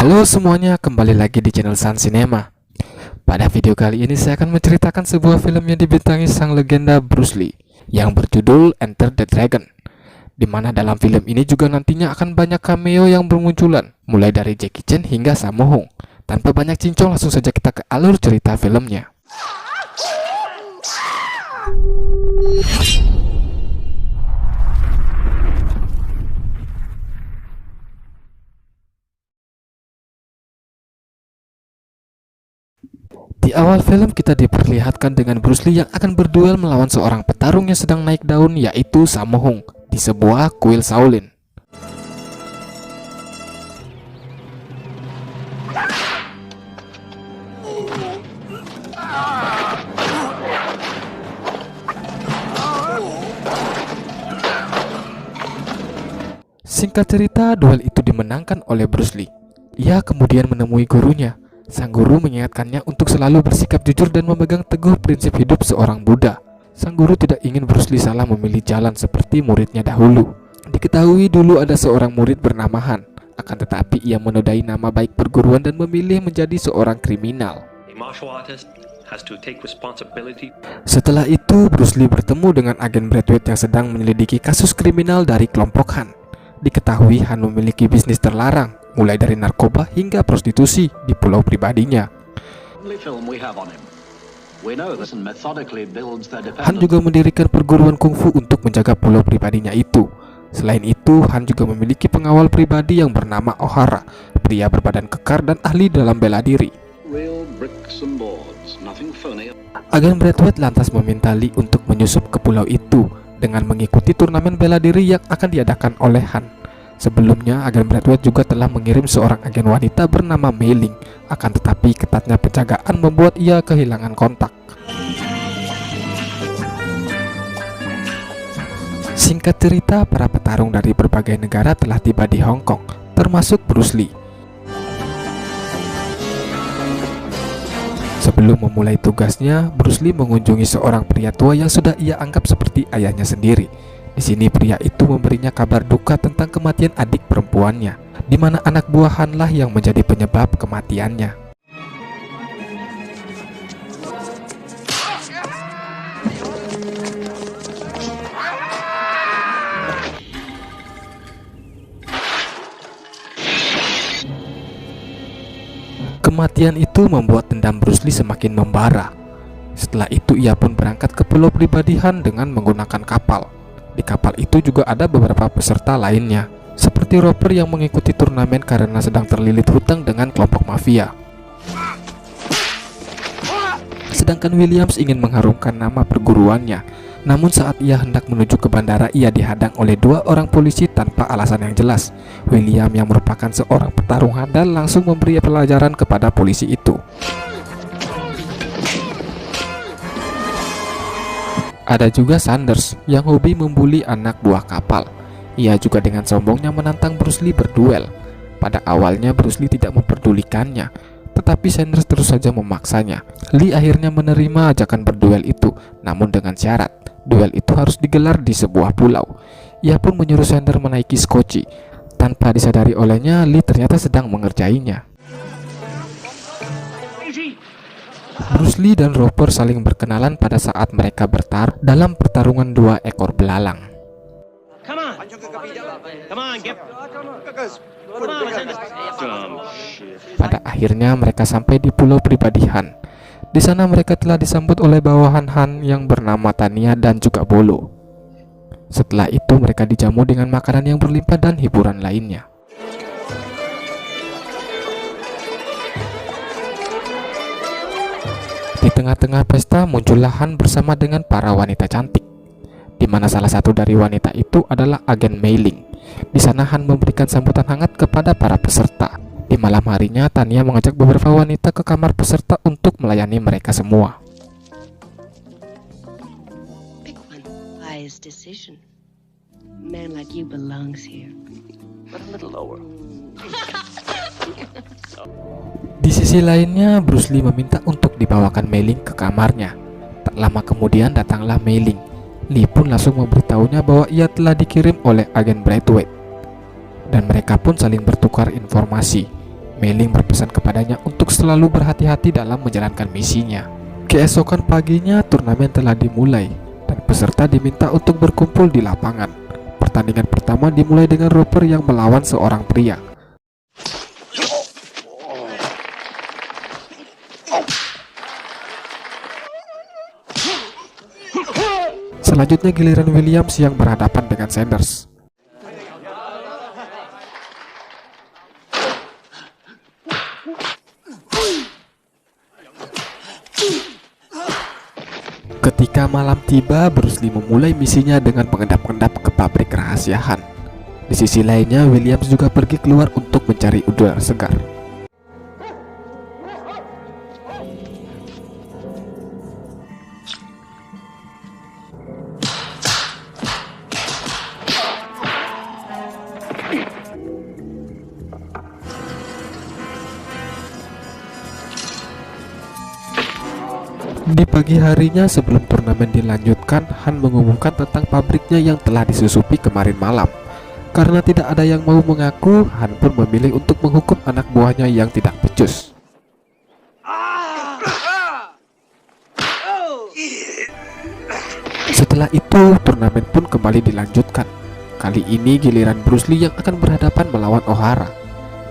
Halo semuanya, kembali lagi di channel Sun Cinema. Pada video kali ini saya akan menceritakan sebuah film yang dibintangi sang legenda Bruce Lee yang berjudul Enter the Dragon, di mana dalam film ini juga nantinya akan banyak cameo yang bermunculan, mulai dari Jackie Chan hingga Sammo Hung. Tanpa banyak cincong, langsung saja kita ke alur cerita filmnya. Di awal film kita diperlihatkan dengan Bruce Lee yang akan berduel melawan seorang petarung yang sedang naik daun, yaitu Sammo Hung, di sebuah kuil Shaolin. Singkat cerita, duel itu dimenangkan oleh Bruce Lee. Ia kemudian menemui gurunya. Sang guru mengingatkannya untuk selalu bersikap jujur dan memegang teguh prinsip hidup seorang Buddha. Sang guru tidak ingin Bruce Lee salah memilih jalan seperti muridnya dahulu. Diketahui dulu ada seorang murid bernama Han, akan tetapi ia menodai nama baik perguruan dan memilih menjadi seorang kriminal. Setelah itu, Bruce Lee bertemu dengan agen Braithwaite yang sedang menyelidiki kasus kriminal dari kelompok Han. Diketahui Han memiliki bisnis terlarang, mulai dari narkoba hingga prostitusi di pulau pribadinya. Han juga mendirikan perguruan kungfu untuk menjaga pulau pribadinya itu. Selain itu, Han juga memiliki pengawal pribadi yang bernama O'Hara, pria berbadan kekar dan ahli dalam bela diri. Agen Braithwaite lantas meminta Lee untuk menyusup ke pulau itu dengan mengikuti turnamen bela diri yang akan diadakan oleh Han. Sebelumnya, agen Braithwaite juga telah mengirim seorang agen wanita bernama Mei Ling, akan tetapi ketatnya penjagaan membuat ia kehilangan kontak. Singkat cerita, para petarung dari berbagai negara telah tiba di Hong Kong, termasuk Bruce Lee. Sebelum memulai tugasnya, Bruce Lee mengunjungi seorang pria tua yang sudah ia anggap seperti ayahnya sendiri. Di sini pria itu memberinya kabar duka tentang kematian adik perempuannya, di mana anak buah Han lah yang menjadi penyebab kematiannya. Kematian itu membuat dendam Bruce Lee semakin membara. Setelah itu ia pun berangkat ke pulau pribadi Han dengan menggunakan kapal. Di kapal itu juga ada beberapa peserta lainnya, seperti Roper yang mengikuti turnamen karena sedang terlilit hutang dengan kelompok mafia. Sedangkan Williams ingin mengharumkan nama perguruannya, namun saat ia hendak menuju ke bandara, ia dihadang oleh dua orang polisi tanpa alasan yang jelas. William yang merupakan seorang petarung handal langsung memberi pelajaran kepada polisi itu. Ada juga Sanders yang hobi membuli anak buah kapal. Ia juga dengan sombongnya menantang Bruce Lee berduel. Pada awalnya Bruce Lee tidak memperdulikannya, tetapi Sanders terus saja memaksanya. Lee akhirnya menerima ajakan berduel itu, namun dengan syarat duel itu harus digelar di sebuah pulau. Ia pun menyuruh Sanders menaiki skoci. Tanpa disadari olehnya, Lee ternyata sedang mengerjainya. Bruce Lee dan Roper saling berkenalan pada saat mereka bertarung dalam pertarungan dua ekor belalang. Pada akhirnya mereka sampai di pulau pribadi Han. Di sana mereka telah disambut oleh bawahan Han yang bernama Tania dan juga Bolo. Setelah itu mereka dijamu dengan makanan yang berlimpah dan hiburan lainnya. Di tengah-tengah pesta muncullah Han bersama dengan para wanita cantik, di mana salah satu dari wanita itu adalah agen Mei Ling. Di sana Han memberikan sambutan hangat kepada para peserta. Di malam harinya, Tania mengajak beberapa wanita ke kamar peserta untuk melayani mereka semua. Di sisi lainnya, Bruce Lee meminta untuk dibawakan Mei Ling ke kamarnya. Tak lama kemudian datanglah Mei Ling. Lee pun langsung memberitahunya bahwa ia telah dikirim oleh agen Braithwaite, dan mereka pun saling bertukar informasi. Mei-Ling berpesan kepadanya untuk selalu berhati-hati dalam menjalankan misinya. Keesokan paginya turnamen telah dimulai dan peserta diminta untuk berkumpul di lapangan. Pertandingan pertama dimulai dengan Roper yang melawan seorang pria. Selanjutnya giliran Williams yang berhadapan dengan Sanders. Ketika malam tiba, Bruce Lee memulai misinya dengan mengendap-endap ke pabrik rahasia Han. Di sisi lainnya, Williams juga pergi keluar untuk mencari udara segar. Di pagi harinya sebelum turnamen dilanjutkan, Han mengumumkan tentang pabriknya yang telah disusupi kemarin malam. Karena tidak ada yang mau mengaku, Han pun memilih untuk menghukum anak buahnya yang tidak becus. Setelah itu, turnamen pun kembali dilanjutkan. Kali ini giliran Bruce Lee yang akan berhadapan melawan O'Hara.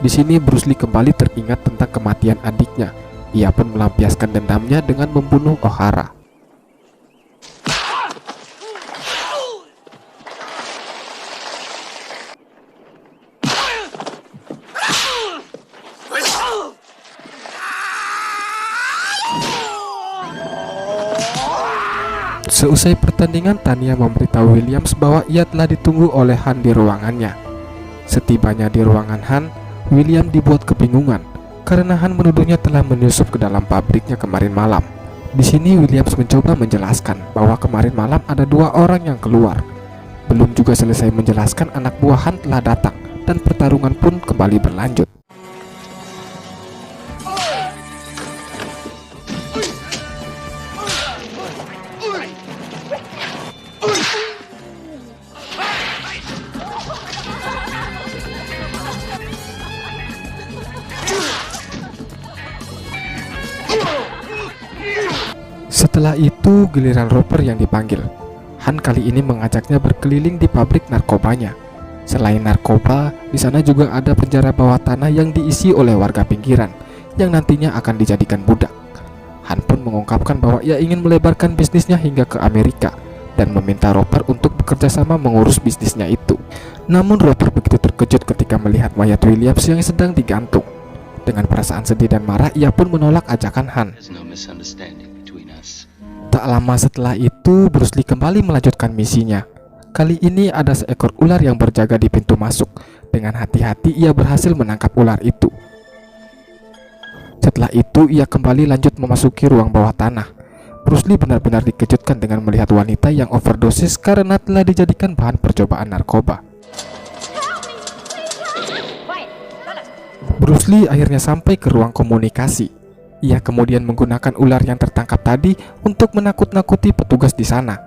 Di sini Bruce Lee kembali teringat tentang kematian adiknya. Ia pun melampiaskan dendamnya dengan membunuh O'Hara. Seusai pertandingan, Tanya memberitahu Williams bahwa ia telah ditunggu oleh Han di ruangannya. Setibanya di ruangan Han, William dibuat kebingungan karena Han menuduhnya telah menyusup ke dalam pabriknya kemarin malam. Di sini Williams mencoba menjelaskan bahwa kemarin malam ada 2 orang yang keluar. Belum juga selesai menjelaskan, anak buah Han telah datang dan pertarungan pun kembali berlanjut. Setelah itu giliran Roper yang dipanggil. Han kali ini mengajaknya berkeliling di pabrik narkobanya. Selain narkoba, di sana juga ada penjara bawah tanah yang diisi oleh warga pinggiran yang nantinya akan dijadikan budak. Han pun mengungkapkan bahwa ia ingin melebarkan bisnisnya hingga ke Amerika dan meminta Roper untuk bekerja sama mengurus bisnisnya itu. Namun Roper begitu terkejut ketika melihat mayat Williams yang sedang digantung. Dengan perasaan sedih dan marah, ia pun menolak ajakan Han. Tak lama setelah itu, Bruce Lee kembali melanjutkan misinya. Kali ini ada seekor ular yang berjaga di pintu masuk. Dengan hati-hati ia berhasil menangkap ular itu. Setelah itu ia kembali lanjut memasuki ruang bawah tanah. Bruce Lee benar-benar dikejutkan dengan melihat wanita yang overdosis karena telah dijadikan bahan percobaan narkoba. Bruce Lee akhirnya sampai ke ruang komunikasi. Ia kemudian menggunakan ular yang tertangkap tadi untuk menakut-nakuti petugas di sana.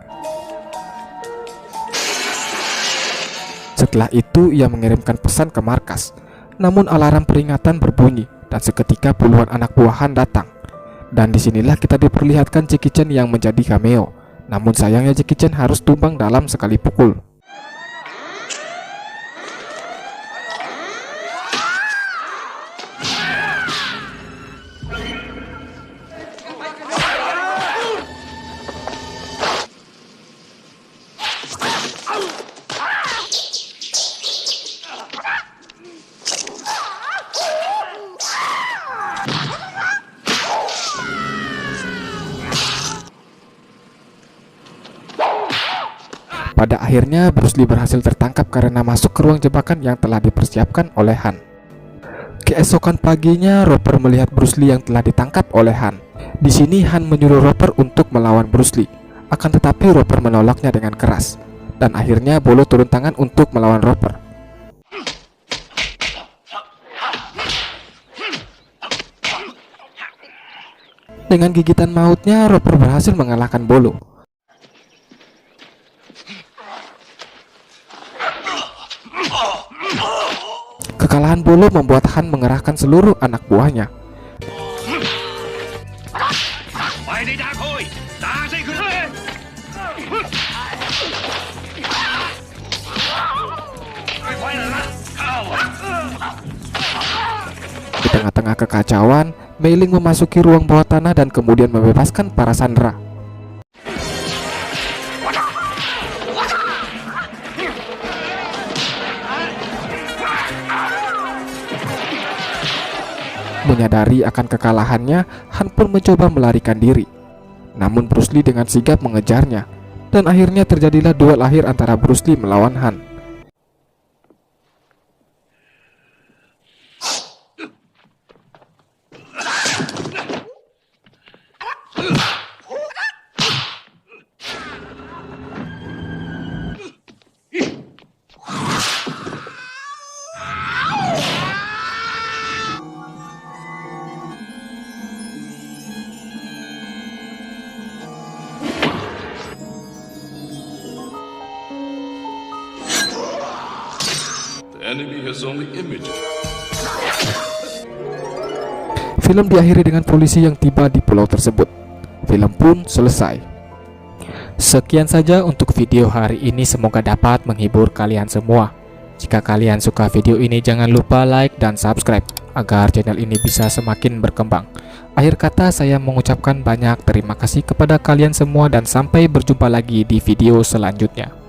Setelah itu ia mengirimkan pesan ke markas. Namun alarm peringatan berbunyi dan seketika puluhan anak buah Han datang. Dan disinilah kita diperlihatkan Jackie Chan yang menjadi cameo. Namun sayangnya Jackie Chan harus tumbang dalam sekali pukul. Pada akhirnya Bruce Lee berhasil tertangkap karena masuk ke ruang jebakan yang telah dipersiapkan oleh Han. Keesokan paginya Roper melihat Bruce Lee yang telah ditangkap oleh Han. Di sini Han menyuruh Roper untuk melawan Bruce Lee. Akan tetapi Roper menolaknya dengan keras. Dan akhirnya Bolo turun tangan untuk melawan Roper. Dengan gigitan mautnya Roper berhasil mengalahkan Bolo. Kekalahan Bolo membuat Han mengerahkan seluruh anak buahnya. Di tengah-tengah kekacauan, Mei Ling memasuki ruang bawah tanah dan kemudian membebaskan para sandera. Menyadari akan kekalahannya, Han pun mencoba melarikan diri. Namun Bruce Lee dengan sigap mengejarnya, dan akhirnya terjadilah duel akhir antara Bruce Lee melawan Han. Film diakhiri dengan polisi yang tiba di pulau tersebut. Film pun selesai. Sekian saja untuk video hari ini, semoga dapat menghibur kalian semua. Jika kalian suka video ini, jangan lupa like dan subscribe agar channel ini bisa semakin berkembang. Akhir kata, saya mengucapkan banyak terima kasih kepada kalian semua dan sampai berjumpa lagi di video selanjutnya.